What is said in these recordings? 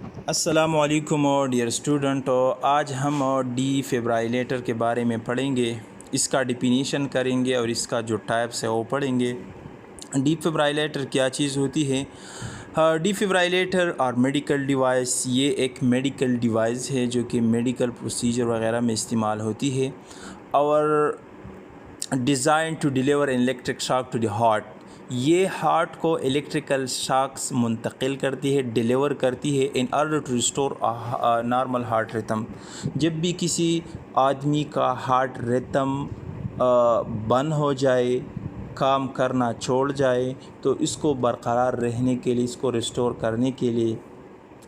अस्सलामुअलैकुम और dear student, और आज हम डिफिब्रिलेटर के बारे में पढ़ेंगे। इसका डिफिनीशन करेंगे और इसका जो टाइप्स है वो पढ़ेंगे। डिफिब्रिलेटर क्या चीज़ होती है? डिफिब्रिलेटर और मेडिकल डिवाइस, ये एक मेडिकल डिवाइस है जो कि मेडिकल प्रोसीजर वगैरह में इस्तेमाल होती है और design to deliver electric shock to the heart. ये हार्ट को इलेक्ट्रिकल शॉक्स मुंतकिल करती है, डिलीवर करती है in order to restore normal heart rhythm. जब भी किसी आदमी का हार्ट रिथम बंद हो जाए, काम करना छोड़ जाए, तो इसको बरकरार रहने के लिए, इसको रिस्टोर करने के लिए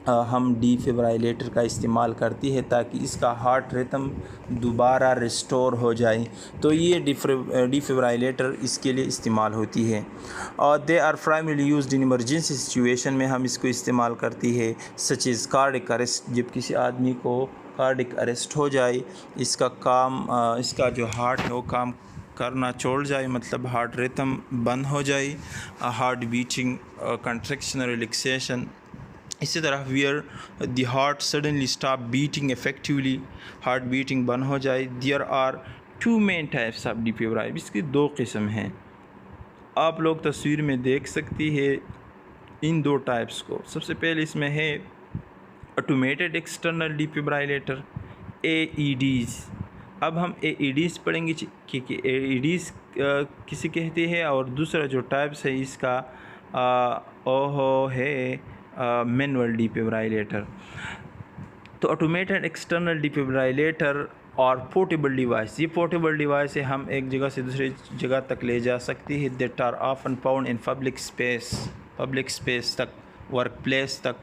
हम डिफिब्रिलेटर का इस्तेमाल करती है ताकि इसका हार्ट रिथम दोबारा रिस्टोर हो जाए। तो ये डिफिब्रिलेटर इसके लिए इस्तेमाल होती है और they are primarily used in emergency situation में हम इसको इस्तेमाल करती है, सच इज़ कार्डिक अरेस्ट। जब किसी आदमी को कार्डिक अरेस्ट हो जाए, इसका जो हार्ट है वो काम करना छोड़ जाए, मतलब हार्ट रिथम बंद हो जाए, हार्ट बीटिंग, कंट्रैक्शन और रिलैक्सेशन। इसी तरह where the heart suddenly stop beating effectively, heart beating बंद हो जाए। There are two main types of defibrillator, इसकी दो किस्म हैं। आप लोग तस्वीर में देख सकती है इन दो टाइप्स को। सबसे पहले इसमें है ऑटोमेटेड एक्सटर्नल डिफिब्रिलेटर, AEDs। अब हम AEDs पढ़ेंगे कि AEDs किसे कहते हैं, और दूसरा जो टाइप्स है इसका वो है मैनुअल डिफिब्रिलेटर। तो ऑटोमेटेड एक्सटर्नल डिफिब्रिलेटर और पोर्टेबल डिवाइस, ये पोर्टेबल डिवाइस है, हम एक जगह से दूसरी जगह तक ले जा सकती है। That are often found in public space तक, वर्क प्लेस तक,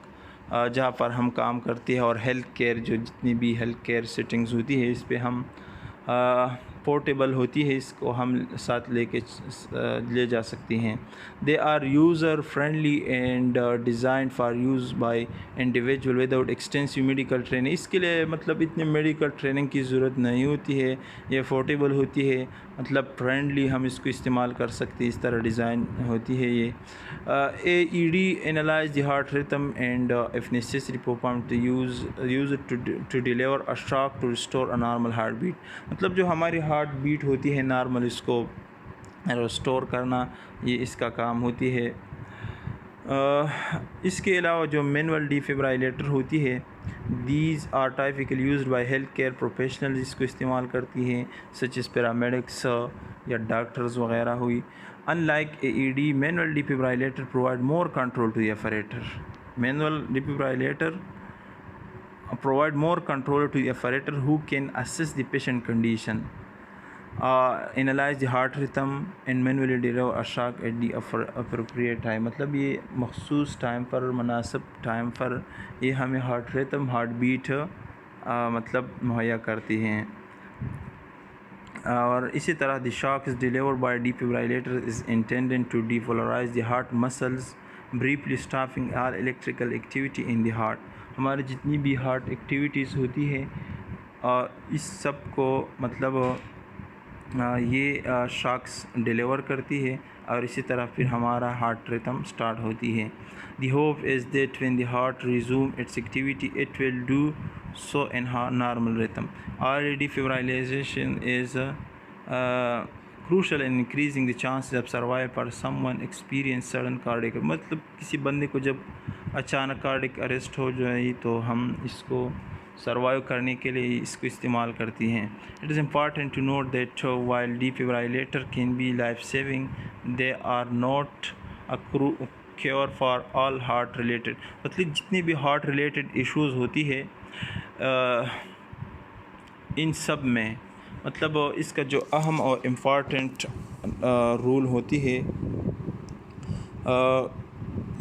जहाँ पर हम काम करते हैं, और हेल्थ केयर, जो जितनी भी हेल्थ केयर सेटिंग्स होती है इस पे हम पोर्टेबल होती है, इसको हम साथ ले जा सकती हैं। They are user friendly and design for use by individual without extensive medical training. इसके लिए मतलब इतनी मेडिकल ट्रेनिंग की ज़रूरत नहीं होती है, ये पोर्टेबल होती है, मतलब फ्रेंडली हम इसको इस्तेमाल कर सकते हैं, इस तरह डिज़ाइन होती है ये। AED analyse the heart rhythm and if necessary perform to use to deliver a shock to restore a normal heart beat. मतलब जो हमारी हार्ट बीट होती है नॉर्मल, इसको रिस्टोर करना, ये इसका काम होती है। इसके अलावा जो मैनुअल डिफिब्रिलेटर होती है, these are typically used by health care professionals, इसको इस्तेमाल करती हैं सच एस पैरामेडिक्स या डॉक्टर्स वगैरह हुई। Unlike AED, manual defibrillator provide more control to the operator. Manual defibrillator provide more control to the operator who can assess the patient condition, analyze the heart rhythm and manually deliver a shock at the appropriate time। मतलब ये मखसूस time पर, मुनासिब time पर ये हमें heart rhythm, heart beat मतलब मुहैया करती हैं। और इसी तरह the shock is delivered by defibrillator is intended to depolarise the heart muscles, briefly stopping all electrical activity in the heart. हमारी जितनी भी हार्ट एक्टिविटीज़ होती है इस सब को मतलब ये शॉक्स डिलीवर करती है, और इसी तरह फिर हमारा हार्ट रिथम स्टार्ट होती है। The hope is that when the heart resume its activity it will do so in normal rhythm. Already fibrillization is crucial in increasing the chances of survive for someone experience sudden cardiac. मतलब किसी बंदे को जब अचानक cardiac arrest हो जाए तो हम इसको सर्वाइव करने के लिए इसको इस्तेमाल करती हैं। It is important to note that while defibrillator can be life saving, they are not a cure for all heart related. मतलब जितनी भी हार्ट रिलेटेड इश्यूज़ होती है इन सब में, मतलब इसका जो अहम और इम्पॉर्टेंट रूल होती है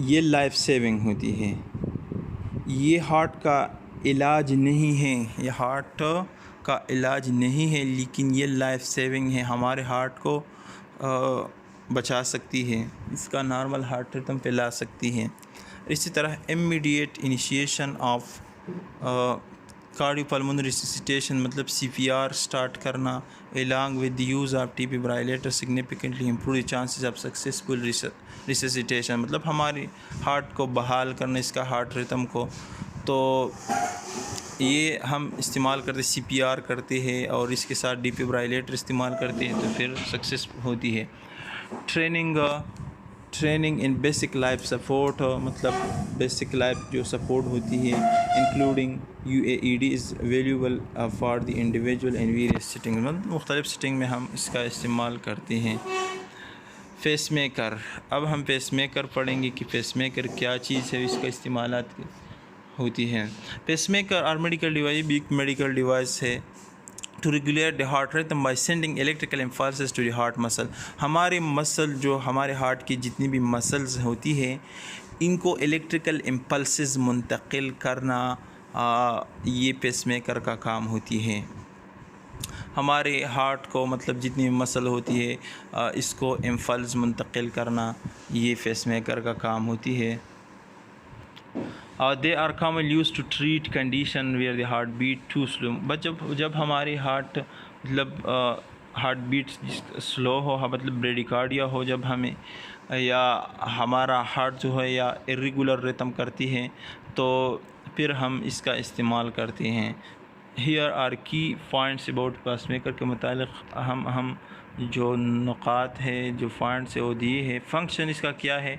ये लाइफ सेविंग होती है। ये हार्ट का इलाज नहीं है, ये हार्ट का इलाज नहीं है, लेकिन ये लाइफ सेविंग है, हमारे हार्ट को बचा सकती है, इसका नॉर्मल हार्ट रिथम पे ला सकती है। इसी तरह immediate initiation of cardiopulmonary resuscitation, मतलब CPR स्टार्ट करना, along with the use of defibrillator significantly improve the chances of successful resuscitation। मतलब हमारी हार्ट को बहाल करना, इसका हार्ट रिथम को तो ये हम इस्तेमाल करते CPR करते हैं और इसके साथ डिफिब्रिलेटर इस्तेमाल करते हैं तो फिर सक्सेस होती है। Training in basic life support, मतलब बेसिक लाइफ जो सपोर्ट होती है including UAED is valuable for the individual in various setting, मतलब मुख्तलिफ सेटिंग में हम इसका इस्तेमाल करते हैं। पेसमेकर, अब हम पेसमेकर पढ़ेंगे कि पेसमेकर क्या चीज़ है, इसका इस्तेमालात होती हैं। पेसमेकर और मेडिकल डिवाइस भी एक मेडिकल डिवाइस है to regulate the heart rhythm by sending electrical impulses to the heart muscle. हमारे मसल जो हमारे हार्ट की जितनी भी मसल्स होती है इनको इलेक्ट्रिकल इम्पल्सेस मुंतकिल करना ये पेसमेकर का काम होती है। हमारे हार्ट को मतलब जितनी मसल होती है इसको इम्पल्स मुंतकिल करना ये पेसमेकर का काम होती है। They are commonly used to treat condition where the heart beat too slow. But जब हमारी हार्ट मतलब हार्ट बीट स्लो हो, मतलब ब्रेडिकार्डिया हो, जब हमें या हमारा हार्ट जो है या इर्रेगुलर रिदम करती है तो फिर हम इसका इस्तेमाल करते हैं। हियर आर की पॉइंट्स अबाउट पेसमेकर के मुतालिक हम जो नुकात है जो पॉइंट्स है वो दिए है। फंक्शन इसका क्या है?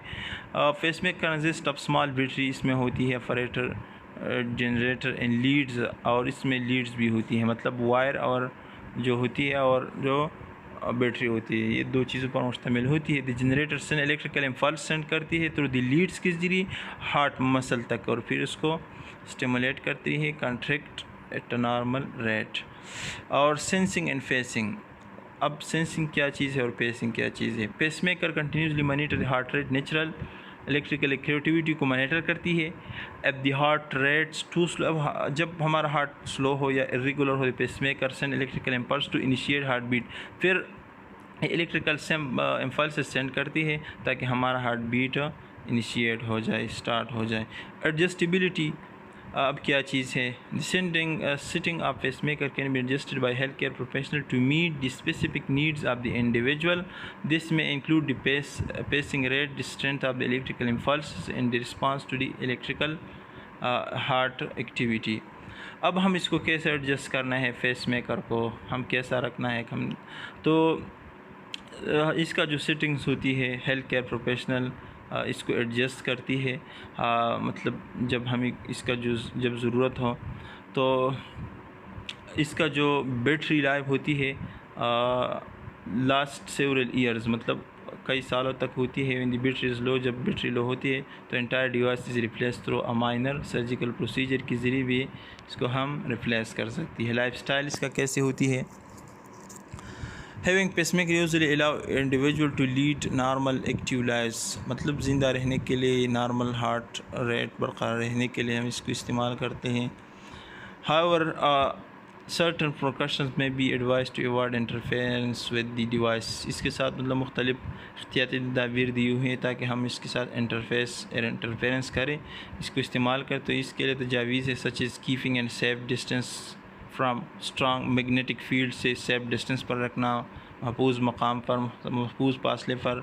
Pacemaker consist of small battery, इसमें होती है फरेटर जनरेटर एंड लीड्स, और इसमें लीड्स भी होती है, मतलब वायर और जो होती है और जो बैटरी होती है, ये दो चीज़ों पर मुश्तमिल होती है। The generator send electrical impulse send करती है थ्रू द लीड्स के ज़रिए हार्ट मसल तक और फिर उसको स्टिमुलेट करती है कॉन्ट्रैक्ट एट नॉर्मल रेट। और सेंसिंग एंड फेसिंग, अब सेंसिंग क्या चीज़ है और पेसिंग क्या चीज़ है? Pacemaker continuously monitor heart rate, natural electrical activity को मॉनिटर करती है। At the heart rates too slow, अब जब हमारा हार्ट स्लो हो या इरेगुलर हो pacemaker send electrical impulse to initiate heart beat, फिर इलेक्ट्रिकल इम्पल्स सेंड करती है ताकि हमारा हार्ट बीट इनिशिएट हो जाए, स्टार्ट हो जाए। एडजस्टेबिलिटी अब क्या चीज़ है? Setting of pacemaker can be adjusted by health care professional to meet the specific needs of the individual. This में include the pacing rate, the strength of the electrical impulse in the response to the electrical heart activity. अब हम इसको कैसे adjust करना है, pacemaker को हम कैसा रखना है हम, तो इसका जो सेटिंग्स होती है हेल्थ केयर प्रोफेशनल इसको एडजस्ट करती है। मतलब जब हमें इसका जो जब ज़रूरत हो तो इसका जो बैटरी लाइफ होती है लास्ट सेवरल ईयर्स, मतलब कई सालों तक होती है। In the battery is low, जब बैटरी लो होती है तो entire device is replace through a minor surgical procedure के ज़रिए भी इसको हम रिप्लेस कर सकती है। लाइफ स्टाइल इसका कैसे होती है? Having pacemaker usually allow individual to lead normal active lives, मतलब ज़िंदा रहने के लिए, नॉर्मल हार्ट रेट बरकरार रहने के लिए हम इसको इस्तेमाल करते हैं। However, certain precautions may be advised to avoid interference with the device। इसके साथ मतलब मुख्तलिफ एहतियाती तदाबीर दी हुई हैं ताकि हम इसके साथ इंटरफेरेंस करें, इसको इस्तेमाल करें। तो इसके लिए तजावीज़ है such is keeping and safe distance from strong magnetic field, से सेफ डिस्टेंस पर रखना, महफूज मकाम पर, महफूज फासले पर।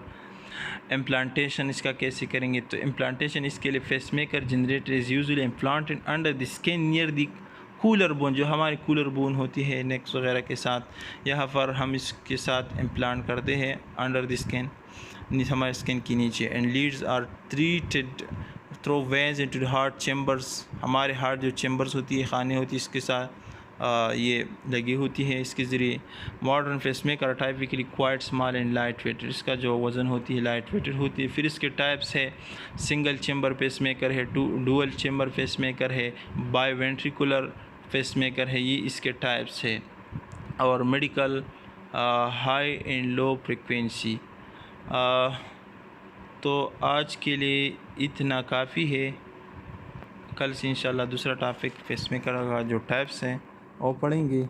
इम्प्लांटेशन इसका कैसे करेंगे? तो इम्प्लांटेशन इसके लिए pacemaker generator is usually implanted under the skin near the cooler bone, जो हमारी कूलर बोन होती है नेक्स वगैरह के साथ, यहाँ पर हम इसके साथ इम्प्लांट करते हैं अंडर द स्किन, हमारे स्किन के नीचे। And leads are treated through veins into the heart chambers, हमारे हार्ट जो चैम्बर्स होती है, खाने होती है, इसके साथ ये लगी होती है इसके ज़रिए। Modern pacemaker typically quite small and light weight, इसका जो वज़न होती है लाइट वेटेड होती है। फिर इसके टाइप्स है, सिंगल चैम्बर पेसमेकर है, डुअल चैम्बर पेसमेकर है, बायोवेंट्रिकुलर पेसमेकर है, ये इसके टाइप्स है। और medical high and low frequency. तो आज के लिए इतना काफ़ी है, कल से इंशाल्लाह दूसरा टॉपिक पेसमेकर का जो टाइप्स हैं वो पढ़ेंगे।